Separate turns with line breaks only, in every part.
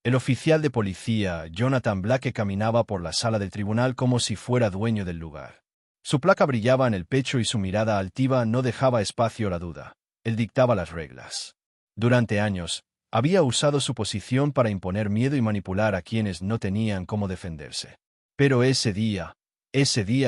El oficial de policía, Jonathan Blake, caminaba por la sala del tribunal como si fuera dueño del lugar. Su placa brillaba en el pecho y su mirada altiva no dejaba espacio a la duda. Él dictaba las reglas. Durante años, había usado su posición para imponer miedo y manipular a quienes no tenían cómo defenderse. Pero ese día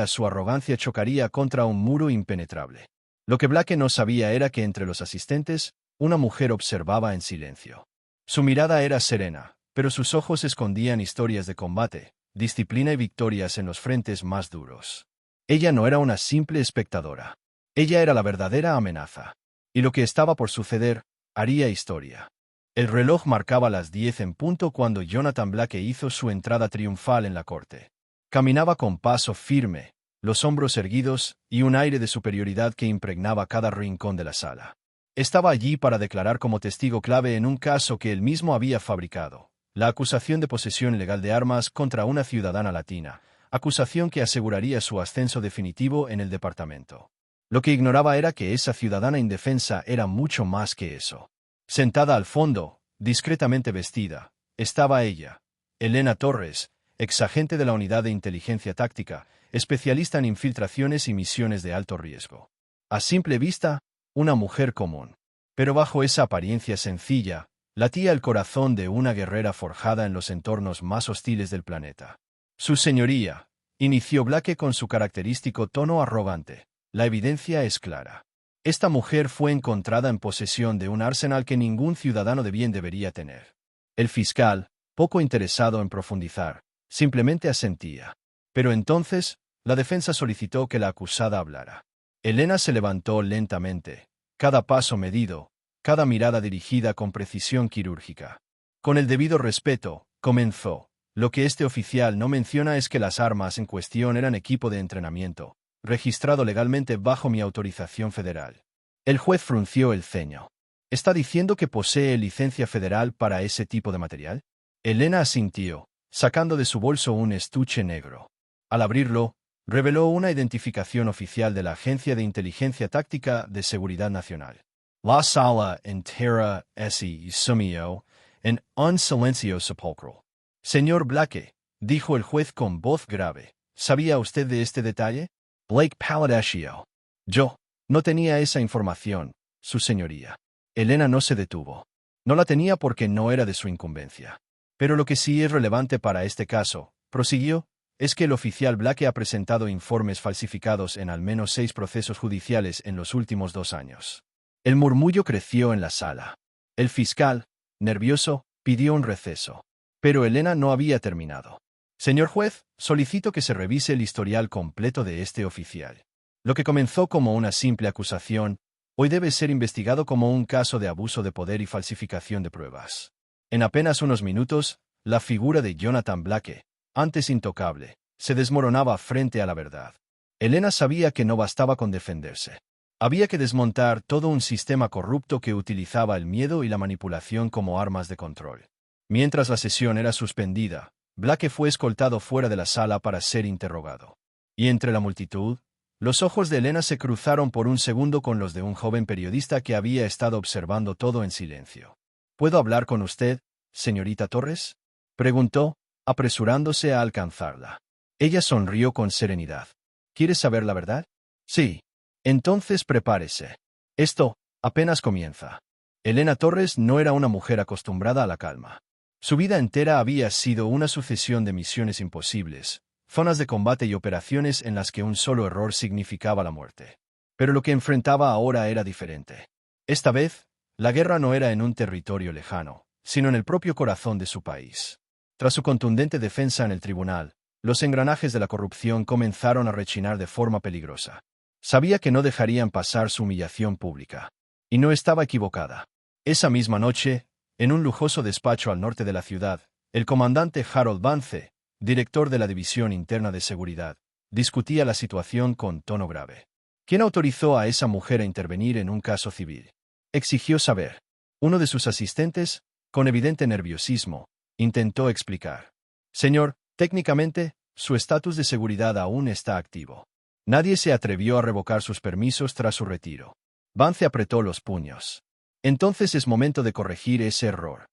su arrogancia chocaría contra un muro impenetrable. Lo que Blake no sabía era que entre los asistentes, una mujer observaba en silencio. Su mirada era serena, pero sus ojos escondían historias de combate, disciplina y victorias en los frentes más duros. Ella no era una simple espectadora. Ella era la verdadera amenaza. Y lo que estaba por suceder haría historia. El reloj marcaba las 10 en punto cuando Jonathan Blake hizo su entrada triunfal en la corte. Caminaba con paso firme, los hombros erguidos y un aire de superioridad que impregnaba cada rincón de la sala. Estaba allí para declarar como testigo clave en un caso que él mismo había fabricado, la acusación de posesión ilegal de armas contra una ciudadana latina, acusación que aseguraría su ascenso definitivo en el departamento. Lo que ignoraba era que esa ciudadana indefensa era mucho más que eso. Sentada al fondo, discretamente vestida, estaba ella, Elena Torres, exagente de la Unidad de Inteligencia Táctica, especialista en infiltraciones y misiones de alto riesgo. A simple vista, una mujer común. Pero bajo esa apariencia sencilla, latía el corazón de una guerrera forjada en los entornos más hostiles del planeta. Su señoría, inició Blake con su característico tono arrogante. La evidencia es clara. Esta mujer fue encontrada en posesión de un arsenal que ningún ciudadano de bien debería tener. El fiscal, poco interesado en profundizar, simplemente asentía. Pero entonces, la defensa solicitó que la acusada hablara. Elena se levantó lentamente, cada paso medido, cada mirada dirigida con precisión quirúrgica. Con el debido respeto, comenzó. Lo que este oficial no menciona es que las armas en cuestión eran equipo de entrenamiento, registrado legalmente bajo mi autorización federal. El juez frunció el ceño. ¿Está diciendo que posee licencia federal para ese tipo de material? Elena asintió, sacando de su bolso un estuche negro. Al abrirlo, reveló una identificación oficial de la Agencia de Inteligencia Táctica de Seguridad Nacional. La sala entera se sumió en un silencio sepulcral. Señor Blake, dijo el juez con voz grave, ¿sabía usted de este detalle? Blake palideció. Yo no tenía esa información, su señoría. Elena no se detuvo. No la tenía porque no era de su incumbencia. Pero lo que sí es relevante para este caso, prosiguió, es que el oficial Blake ha presentado informes falsificados en al menos 6 procesos judiciales en los últimos 2 años. El murmullo creció en la sala. El fiscal, nervioso, pidió un receso. Pero Elena no había terminado. Señor juez, solicito que se revise el historial completo de este oficial. Lo que comenzó como una simple acusación, hoy debe ser investigado como un caso de abuso de poder y falsificación de pruebas. En apenas unos minutos, la figura de Jonathan Blake, antes intocable, se desmoronaba frente a la verdad. Elena sabía que no bastaba con defenderse. Había que desmontar todo un sistema corrupto que utilizaba el miedo y la manipulación como armas de control. Mientras la sesión era suspendida, Blake fue escoltado fuera de la sala para ser interrogado. Y entre la multitud, los ojos de Elena se cruzaron por un segundo con los de un joven periodista que había estado observando todo en silencio. ¿Puedo hablar con usted, señorita Torres?, preguntó, apresurándose a alcanzarla. Ella sonrió con serenidad. ¿Quieres saber la verdad? Sí. Entonces prepárese. Esto apenas comienza. Elena Torres no era una mujer acostumbrada a la calma. Su vida entera había sido una sucesión de misiones imposibles, zonas de combate y operaciones en las que un solo error significaba la muerte. Pero lo que enfrentaba ahora era diferente. Esta vez, la guerra no era en un territorio lejano, sino en el propio corazón de su país. Tras su contundente defensa en el tribunal, los engranajes de la corrupción comenzaron a rechinar de forma peligrosa. Sabía que no dejarían pasar su humillación pública. Y no estaba equivocada. Esa misma noche, en un lujoso despacho al norte de la ciudad, el comandante Harold Vance, director de la División Interna de Seguridad, discutía la situación con tono grave. ¿Quién autorizó a esa mujer a intervenir en un caso civil?, exigió saber. Uno de sus asistentes, con evidente nerviosismo, intentó explicar. Señor, técnicamente, su estatus de seguridad aún está activo. Nadie se atrevió a revocar sus permisos tras su retiro. Vance apretó los puños. Entonces es momento de corregir ese error.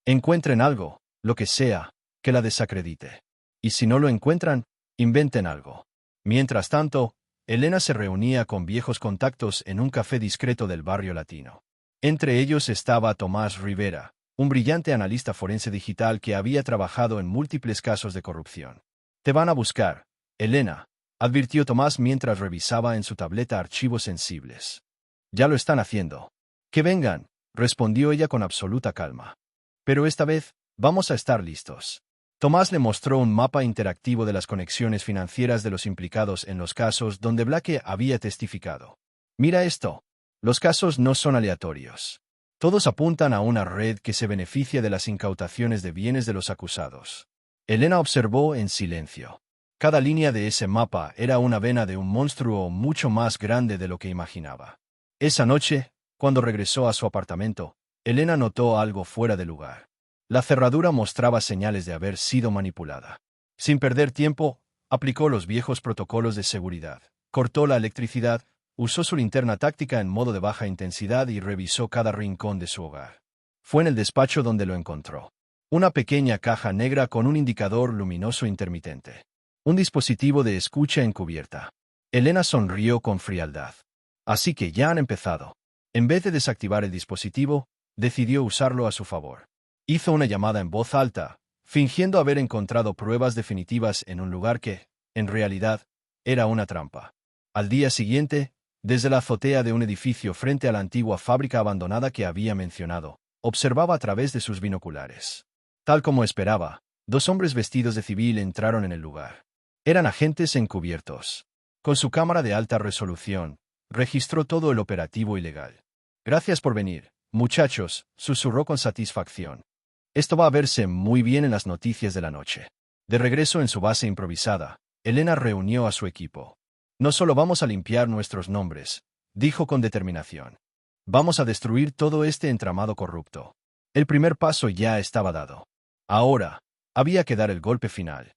Encuentren algo, Lo que sea, que la desacredite. Y si no lo encuentran, inventen algo. Mientras tanto, Elena se reunía con viejos contactos en un café discreto del barrio latino. Entre ellos estaba Tomás Rivera, un brillante analista forense digital que había trabajado en múltiples casos de corrupción. «Te van a buscar, Elena», advirtió Tomás mientras revisaba en su tableta archivos sensibles. «Ya lo están haciendo». «Que vengan», respondió ella con absoluta calma. «Pero esta vez, vamos a estar listos». Tomás le mostró un mapa interactivo de las conexiones financieras de los implicados en los casos donde Blake había testificado. «Mira esto. Los casos no son aleatorios. Todos apuntan a una red que se beneficia de las incautaciones de bienes de los acusados». Elena observó en silencio. Cada línea de ese mapa era una vena de un monstruo mucho más grande de lo que imaginaba. Esa noche, cuando regresó a su apartamento, Elena notó algo fuera de lugar. La cerradura mostraba señales de haber sido manipulada. Sin perder tiempo, aplicó los viejos protocolos de seguridad. Cortó la electricidad, usó su linterna táctica en modo de baja intensidad y revisó cada rincón de su hogar. Fue en el despacho donde lo encontró. Una pequeña caja negra con un indicador luminoso intermitente. Un dispositivo de escucha encubierta. Elena sonrió con frialdad. Así que ya han empezado. En vez de desactivar el dispositivo, decidió usarlo a su favor. Hizo una llamada en voz alta, fingiendo haber encontrado pruebas definitivas en un lugar que, en realidad, era una trampa. Al día siguiente, desde la azotea de un edificio frente a la antigua fábrica abandonada que había mencionado, observaba a través de sus binoculares. Tal como esperaba, dos hombres vestidos de civil entraron en el lugar. Eran agentes encubiertos. Con su cámara de alta resolución, registró todo el operativo ilegal. «Gracias por venir, muchachos», susurró con satisfacción. «Esto va a verse muy bien en las noticias de la noche». De regreso en su base improvisada, Elena reunió a su equipo. «No solo vamos a limpiar nuestros nombres», dijo con determinación. «Vamos a destruir todo este entramado corrupto». El primer paso ya estaba dado. Ahora, había que dar el golpe final.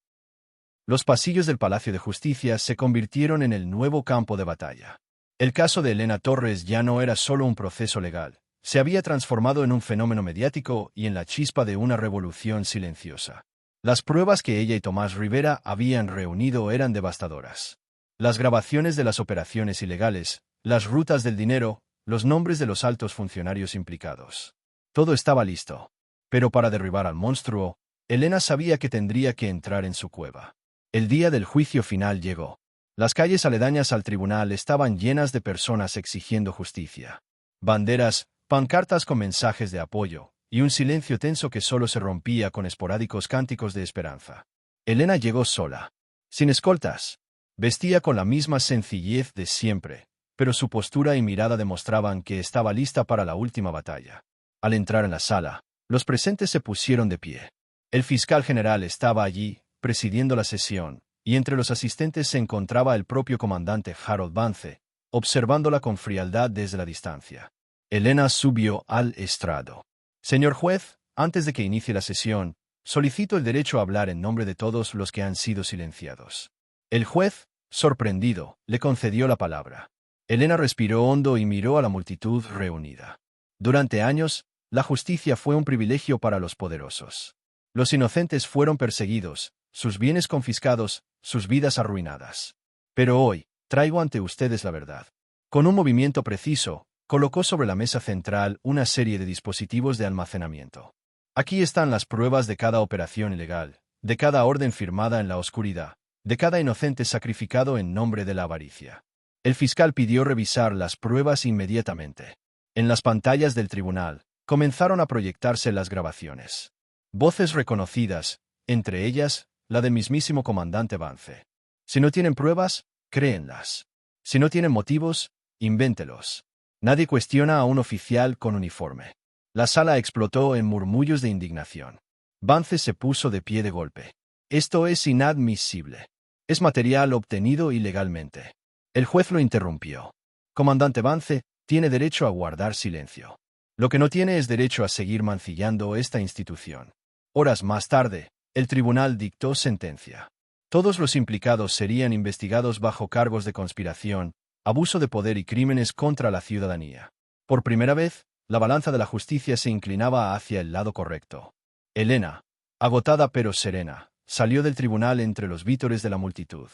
Los pasillos del Palacio de Justicia se convirtieron en el nuevo campo de batalla. El caso de Elena Torres ya no era solo un proceso legal. Se había transformado en un fenómeno mediático y en la chispa de una revolución silenciosa. Las pruebas que ella y Tomás Rivera habían reunido eran devastadoras. Las grabaciones de las operaciones ilegales, las rutas del dinero, los nombres de los altos funcionarios implicados. Todo estaba listo. Pero para derribar al monstruo, Elena sabía que tendría que entrar en su cueva. El día del juicio final llegó. Las calles aledañas al tribunal estaban llenas de personas exigiendo justicia. Banderas, pancartas con mensajes de apoyo, y un silencio tenso que solo se rompía con esporádicos cánticos de esperanza. Elena llegó sola, sin escoltas. Vestía con la misma sencillez de siempre, pero su postura y mirada demostraban que estaba lista para la última batalla. Al entrar en la sala, los presentes se pusieron de pie. El fiscal general estaba allí, presidiendo la sesión, y entre los asistentes se encontraba el propio comandante Harold Vance, observándola con frialdad desde la distancia. Elena subió al estrado. «Señor juez, antes de que inicie la sesión, solicito el derecho a hablar en nombre de todos los que han sido silenciados». El juez, sorprendido, le concedió la palabra. Elena respiró hondo y miró a la multitud reunida. Durante años, la justicia fue un privilegio para los poderosos. Los inocentes fueron perseguidos, sus bienes confiscados, sus vidas arruinadas. Pero hoy, traigo ante ustedes la verdad. Con un movimiento preciso, colocó sobre la mesa central una serie de dispositivos de almacenamiento. Aquí están las pruebas de cada operación ilegal, de cada orden firmada en la oscuridad, de cada inocente sacrificado en nombre de la avaricia. El fiscal pidió revisar las pruebas inmediatamente. En las pantallas del tribunal, comenzaron a proyectarse las grabaciones. Voces reconocidas, entre ellas, la del mismísimo comandante Vance. Si no tienen pruebas, créenlas. Si no tienen motivos, invéntelos. Nadie cuestiona a un oficial con uniforme. La sala explotó en murmullos de indignación. Vance se puso de pie de golpe. «Esto es inadmisible. Es material obtenido ilegalmente». El juez lo interrumpió. «Comandante Vance, tiene derecho a guardar silencio. Lo que no tiene es derecho a seguir mancillando esta institución». Horas más tarde, el tribunal dictó sentencia. Todos los implicados serían investigados bajo cargos de conspiración, abuso de poder y crímenes contra la ciudadanía. Por primera vez, la balanza de la justicia se inclinaba hacia el lado correcto. Elena, Agotada pero serena, salió del tribunal entre los vítores de la multitud.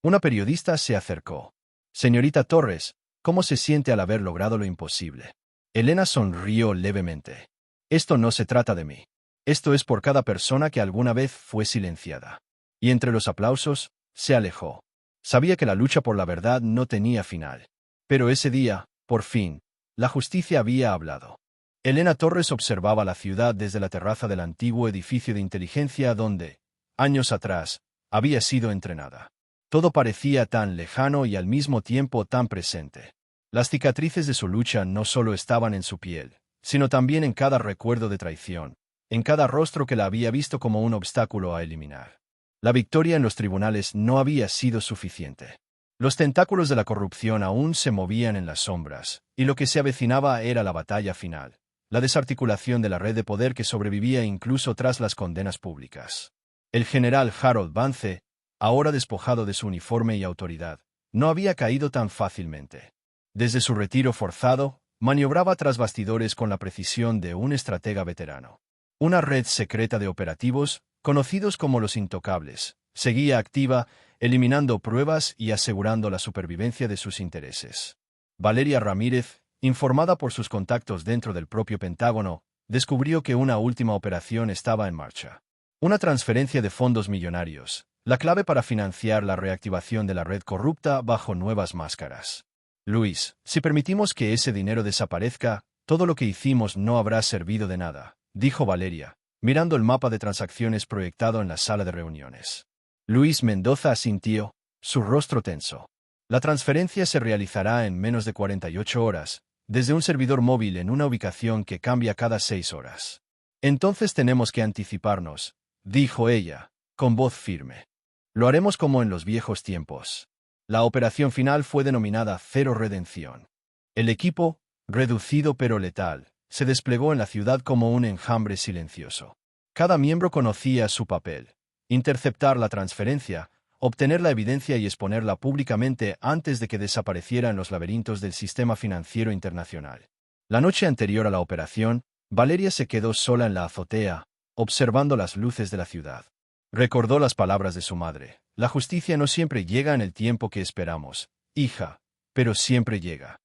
Una periodista se acercó. «Señorita Torres, ¿cómo se siente al haber logrado lo imposible?» Elena sonrió levemente. «Esto no se trata de mí. Esto es por cada persona que alguna vez fue silenciada». Y entre los aplausos, se alejó. Sabía que la lucha por la verdad no tenía final. Pero ese día, por fin, la justicia había hablado. Elena Torres observaba la ciudad desde la terraza del antiguo edificio de inteligencia donde, años atrás, había sido entrenada. Todo parecía tan lejano y al mismo tiempo tan presente. Las cicatrices de su lucha no solo estaban en su piel, sino también en cada recuerdo de traición, en cada rostro que la había visto como un obstáculo a eliminar. La victoria en los tribunales no había sido suficiente. Los tentáculos de la corrupción aún se movían en las sombras, y lo que se avecinaba era la batalla final, la desarticulación de la red de poder que sobrevivía incluso tras las condenas públicas. El general Harold Vance, ahora despojado de su uniforme y autoridad, no había caído tan fácilmente. Desde su retiro forzado, maniobraba tras bastidores con la precisión de un estratega veterano. Una red secreta de operativos, conocidos como los Intocables, seguía activa, eliminando pruebas y asegurando la supervivencia de sus intereses. Valeria Ramírez, informada por sus contactos dentro del propio Pentágono, descubrió que una última operación estaba en marcha. Una transferencia de fondos millonarios, la clave para financiar la reactivación de la red corrupta bajo nuevas máscaras. Luis, si permitimos que ese dinero desaparezca, todo lo que hicimos no habrá servido de nada, dijo Valeria, mirando el mapa de transacciones proyectado en la sala de reuniones. Luis Mendoza asintió, su rostro tenso. La transferencia se realizará en menos de 48 horas, desde un servidor móvil en una ubicación que cambia cada 6 horas. Entonces tenemos que anticiparnos, dijo ella, con voz firme. Lo haremos como en los viejos tiempos. La operación final fue denominada Cero Redención. El equipo, reducido pero letal, se desplegó en la ciudad como un enjambre silencioso. Cada miembro conocía su papel: interceptar la transferencia, obtener la evidencia y exponerla públicamente antes de que desapareciera en los laberintos del sistema financiero internacional. La noche anterior a la operación, Valeria se quedó sola en la azotea, observando las luces de la ciudad. Recordó las palabras de su madre: «La justicia no siempre llega en el tiempo que esperamos, hija, pero siempre llega».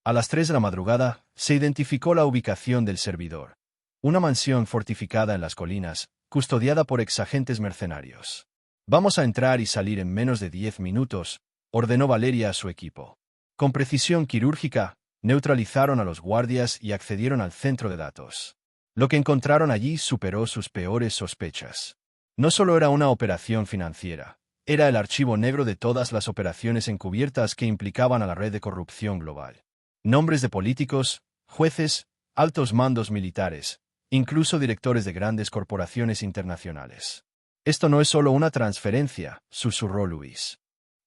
A las 3 de la madrugada, se identificó la ubicación del servidor. Una mansión fortificada en las colinas, custodiada por exagentes mercenarios. «Vamos a entrar y salir en menos de 10 minutos», ordenó Valeria a su equipo. Con precisión quirúrgica, neutralizaron a los guardias y accedieron al centro de datos. Lo que encontraron allí superó sus peores sospechas. No solo era una operación financiera, era el archivo negro de todas las operaciones encubiertas que implicaban a la red de corrupción global. Nombres de políticos, jueces, altos mandos militares, incluso directores de grandes corporaciones internacionales. «Esto no es solo una transferencia», susurró Luis.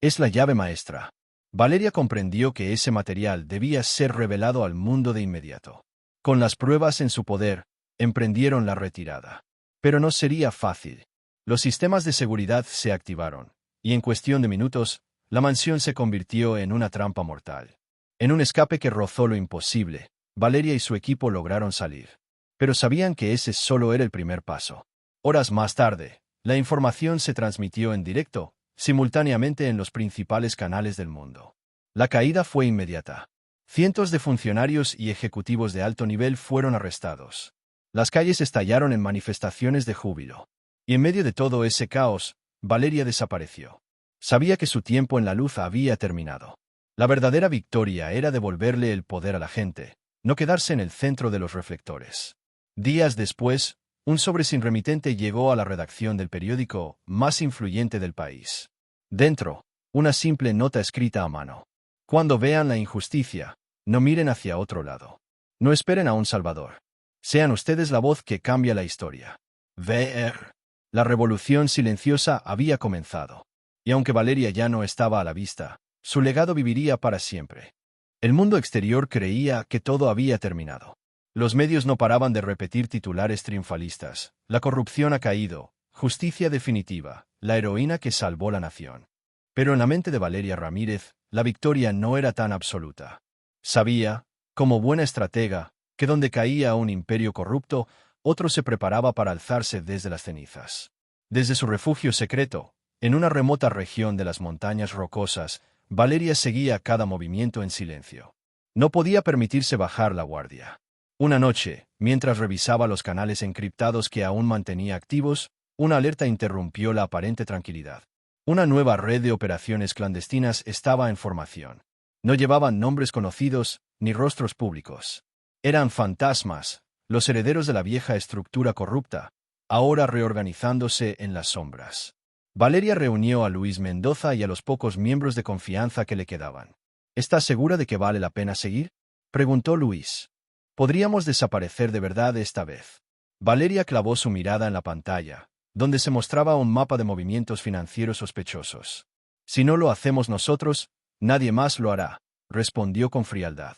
«Es la llave maestra». Valeria comprendió que ese material debía ser revelado al mundo de inmediato. Con las pruebas en su poder, emprendieron la retirada. Pero no sería fácil. Los sistemas de seguridad se activaron, y en cuestión de minutos, la mansión se convirtió en una trampa mortal. En un escape que rozó lo imposible, Valeria y su equipo lograron salir. Pero sabían que ese solo era el primer paso. Horas más tarde, la información se transmitió en directo, simultáneamente en los principales canales del mundo. La caída fue inmediata. Cientos de funcionarios y ejecutivos de alto nivel fueron arrestados. Las calles estallaron en manifestaciones de júbilo. Y en medio de todo ese caos, Valeria desapareció. Sabía que su tiempo en la luz había terminado. La verdadera victoria era devolverle el poder a la gente, no quedarse en el centro de los reflectores. Días después, un sobre sin remitente llegó a la redacción del periódico más influyente del país. Dentro, una simple nota escrita a mano. «Cuando vean la injusticia, no miren hacia otro lado. No esperen a un salvador. Sean ustedes la voz que cambia la historia». VR. La revolución silenciosa había comenzado. Y aunque Valeria ya no estaba a la vista, su legado viviría para siempre. El mundo exterior creía que todo había terminado. Los medios no paraban de repetir titulares triunfalistas: «La corrupción ha caído, justicia definitiva, la heroína que salvó la nación». Pero en la mente de Valeria Ramírez, la victoria no era tan absoluta. Sabía, como buena estratega, que donde caía un imperio corrupto, otro se preparaba para alzarse desde las cenizas. Desde su refugio secreto, en una remota región de las montañas rocosas, Valeria seguía cada movimiento en silencio. No podía permitirse bajar la guardia. Una noche, mientras revisaba los canales encriptados que aún mantenía activos, una alerta interrumpió la aparente tranquilidad. Una nueva red de operaciones clandestinas estaba en formación. No llevaban nombres conocidos ni rostros públicos. Eran fantasmas, los herederos de la vieja estructura corrupta, ahora reorganizándose en las sombras. Valeria reunió a Luis Mendoza y a los pocos miembros de confianza que le quedaban. ¿Estás segura de que vale la pena seguir?, preguntó Luis. ¿Podríamos desaparecer de verdad esta vez? Valeria clavó su mirada en la pantalla, donde se mostraba un mapa de movimientos financieros sospechosos. Si no lo hacemos nosotros, nadie más lo hará, respondió con frialdad.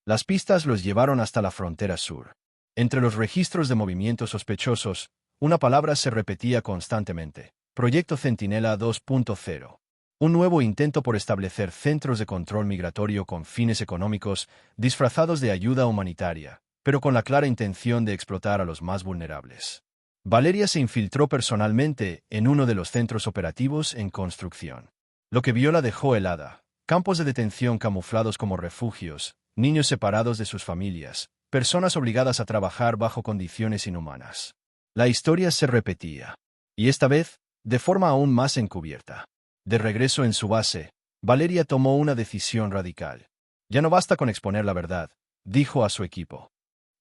Las pistas los llevaron hasta la frontera sur. Entre los registros de movimientos sospechosos, una palabra se repetía constantemente: Proyecto Centinela 2.0. Un nuevo intento por establecer centros de control migratorio con fines económicos, disfrazados de ayuda humanitaria, pero con la clara intención de explotar a los más vulnerables. Valeria se infiltró personalmente en uno de los centros operativos en construcción. Lo que vio la dejó helada: campos de detención camuflados como refugios, niños separados de sus familias, personas obligadas a trabajar bajo condiciones inhumanas. La historia se repetía. Y esta vez, de forma aún más encubierta. De regreso en su base, Valeria tomó una decisión radical. Ya no basta con exponer la verdad, dijo a su equipo.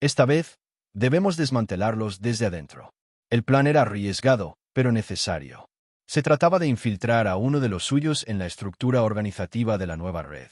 Esta vez, debemos desmantelarlos desde adentro. El plan era arriesgado, pero necesario. Se trataba de infiltrar a uno de los suyos en la estructura organizativa de la nueva red.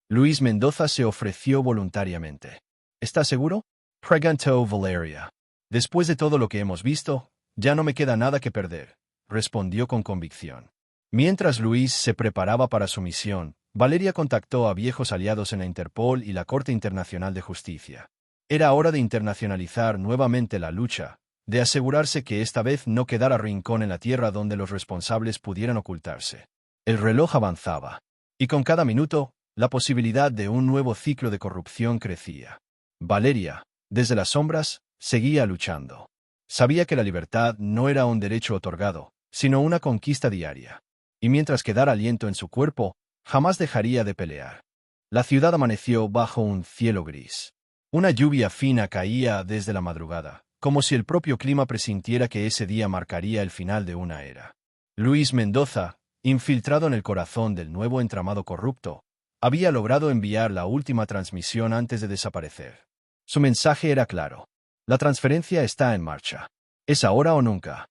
Luis Mendoza se ofreció voluntariamente. ¿Estás seguro?, preguntó Valeria. Después de todo lo que hemos visto, ya no me queda nada que perder, respondió con convicción. Mientras Luis se preparaba para su misión, Valeria contactó a viejos aliados en la Interpol y la Corte Internacional de Justicia. Era hora de internacionalizar nuevamente la lucha, de asegurarse que esta vez no quedara rincón en la tierra donde los responsables pudieran ocultarse. El reloj avanzaba, y con cada minuto, la posibilidad de un nuevo ciclo de corrupción crecía. Valeria, desde las sombras, seguía luchando. Sabía que la libertad no era un derecho otorgado, sino una conquista diaria. Y mientras quedara aliento en su cuerpo, jamás dejaría de pelear. La ciudad amaneció bajo un cielo gris. Una lluvia fina caía desde la madrugada, como si el propio clima presintiera que ese día marcaría el final de una era. Luis Mendoza, infiltrado en el corazón del nuevo entramado corrupto, había logrado enviar la última transmisión antes de desaparecer. Su mensaje era claro: la transferencia está en marcha. Es ahora o nunca.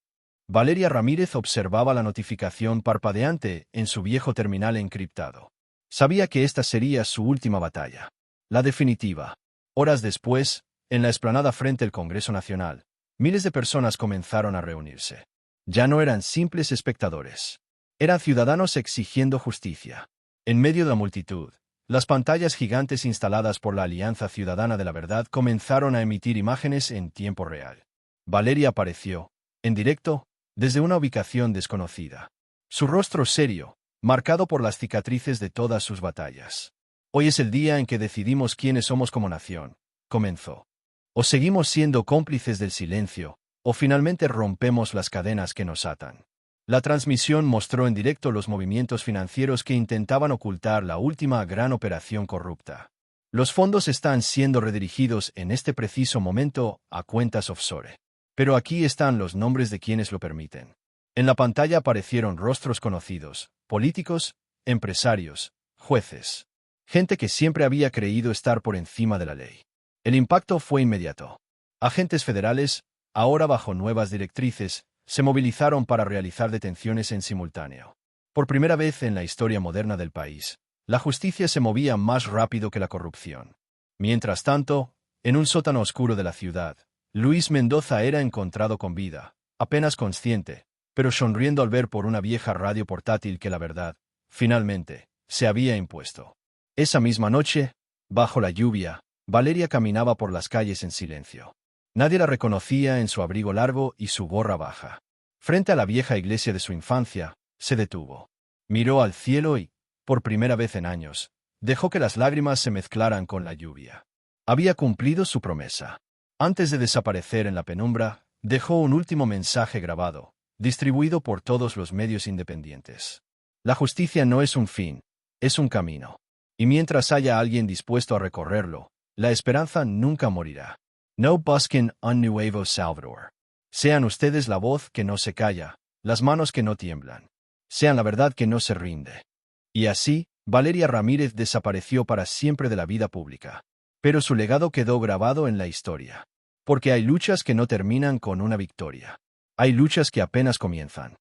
Valeria Ramírez observaba la notificación parpadeante en su viejo terminal encriptado. Sabía que esta sería su última batalla. La definitiva. Horas después, en la explanada frente al Congreso Nacional, miles de personas comenzaron a reunirse. Ya no eran simples espectadores. Eran ciudadanos exigiendo justicia. En medio de la multitud, las pantallas gigantes instaladas por la Alianza Ciudadana de la Verdad comenzaron a emitir imágenes en tiempo real. Valeria apareció, en directo, desde una ubicación desconocida. Su rostro serio, marcado por las cicatrices de todas sus batallas. Hoy es el día en que decidimos quiénes somos como nación, comenzó. O seguimos siendo cómplices del silencio, o finalmente rompemos las cadenas que nos atan. La transmisión mostró en directo los movimientos financieros que intentaban ocultar la última gran operación corrupta. Los fondos están siendo redirigidos en este preciso momento a cuentas offshore. Pero aquí están los nombres de quienes lo permiten. En la pantalla aparecieron rostros conocidos: políticos, empresarios, jueces. Gente que siempre había creído estar por encima de la ley. El impacto fue inmediato. Agentes federales, ahora bajo nuevas directrices, se movilizaron para realizar detenciones en simultáneo. Por primera vez en la historia moderna del país, la justicia se movía más rápido que la corrupción. Mientras tanto, en un sótano oscuro de la ciudad, Luis Mendoza era encontrado con vida, apenas consciente, pero sonriendo al ver por una vieja radio portátil que la verdad, finalmente, se había impuesto. Esa misma noche, bajo la lluvia, Valeria caminaba por las calles en silencio. Nadie la reconocía en su abrigo largo y su gorra baja. Frente a la vieja iglesia de su infancia, se detuvo. Miró al cielo y, por primera vez en años, dejó que las lágrimas se mezclaran con la lluvia. Había cumplido su promesa. Antes de desaparecer en la penumbra, dejó un último mensaje grabado, distribuido por todos los medios independientes. La justicia no es un fin, es un camino. Y mientras haya alguien dispuesto a recorrerlo, la esperanza nunca morirá. No busquen un nuevo Salvador. Sean ustedes la voz que no se calla, las manos que no tiemblan. Sean la verdad que no se rinde. Y así, Valeria Ramírez desapareció para siempre de la vida pública. Pero su legado quedó grabado en la historia. Porque hay luchas que no terminan con una victoria. Hay luchas que apenas comienzan.